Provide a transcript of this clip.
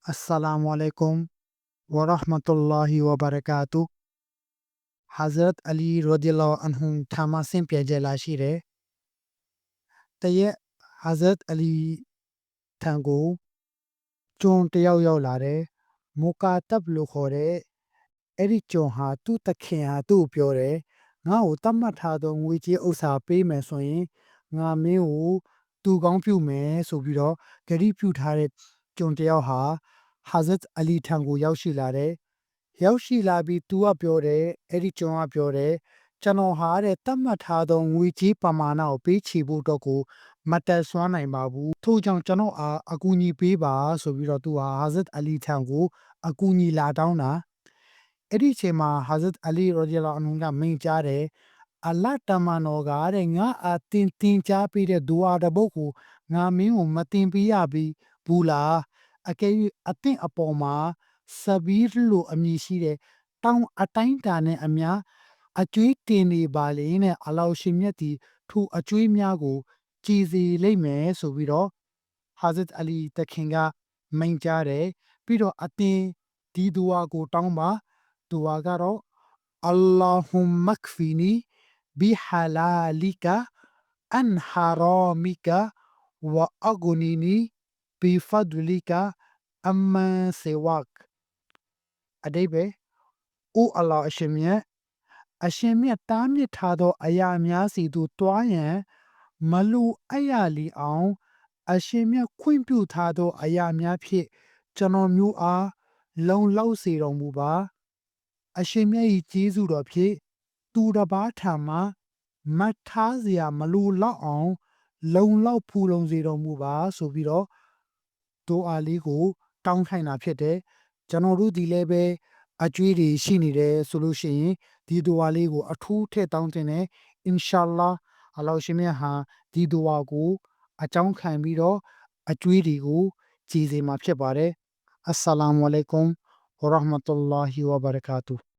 Assalamu alaikum wa rahmatullahi wa barakatuh. Hazrat Ali radiallahu anhu thama sin pye je la shi de. Tayet Hazrat Ali thang ko chon tayaw yaw la de. Mukatab lo kho de. Eri chon ha tu takhin ha tu pyo de. Nga ho tammat tha do ngwe ji usa pe me so yin nga min ko tu kaung pyu me so pi do gari pyu tha de chon tayaw ha Hazrat Ali thang ko yaw shi la de. ရောက်ရှိလာပြီးသူကပြောတယ်အဲ့ဒီကျွန်ကပြောတယ်ကျွန်တော်ဟာတဲ့တတ်မှတ်ထားသောငွေကြေးပမာဏကိုပေးချေဖို့တော့ကိုမတက်ဆွမ်းနိုင်ပါဘူးထို့ကြောင့်ကျွန်တော်အားအကူအညီပေးပါဆိုပြီးတော့သူဟာဟာဇတ်အလီထံကိုအကူအညီလာတောင်းတာအဲ့ဒီအချိန်မှာဟာဇတ်အလီရောဒီလာအန်ဟူကမိန့်ကြားတယ်အလတ်တမန်တော်ကတဲ့ငါအတင်ကြားပေးတဲ့ဒူအာတပုတ်ကိုငါမင်းကိုမတင်ပေးရဘူးလားအကယ်၍အသင့်အပေါ်မှာဆဘီးလို့အမည်ရှိတဲ့တောင်းအတိုင်းတာနဲ့အများအကျွေးတင်နေပါလေနဲ့အလောရှင်မြတ်သည်ထိုအကျွေးများကိုကြည်စီလိမ့်မယ်ဆိုပြီးတော့ဟာဇတ်အလီတခင်ကမိန့်ကြားတယ်ပြီးတော့အတင်ဒီဒူဝါကိုတောင်းပါဒူဝါကတော့အလ္လာဟူမကဖီနီဘီဟာလာလီကာအန်ဟာရာမီကာဝအဂူနီနီဘီဖဒလီကာအမန်စေဝက်အတိပ္ပယ်အိုအလ္လာအရှင်မြတ်တားမြစ်ထားသောအရာများစီသို့တွားရန်မလိုအပ်ရလီအောင်အရှင်မြတ်ခွင့်ပြုထားသောအရာများဖြင့်ကျွန်တော်မျိုးအားလုံလောက်စေတော်မူပါအရှင်မြတ်၏ကျေးဇူးတော်ဖြင့်သူတစ်ပါးထံမှမတ်ထားเสียမလိုလောက်အောင်လုံလောက်ဖူလုံစေတော်မူပါဆိုပြီးတော့ဒူအာလေးကိုတောင်းခိုင်းတာဖြစ်တယ်ကျွန်တော်တို့ဒီလည်းပဲအကျွေးတွေရှိနေတယ်ဆိုလို့ရှိရင်ဒီဒူဝါလေးကိုအထူးထည့်တောင်းတင်တယ်အင်ရှာလာအလ္လာဟ်ရှင်မြတ်ဟာဒီဒူဝါကိုအကြောင်းခံပြီးတော့အကျွေးတွေကိုကြည်စေမှာဖြစ်ပါတယ်အစ္စလာမ်အလိုင်ကွမ်ဝရဟ်မတုလ္လာဟီဝဘရကာတူ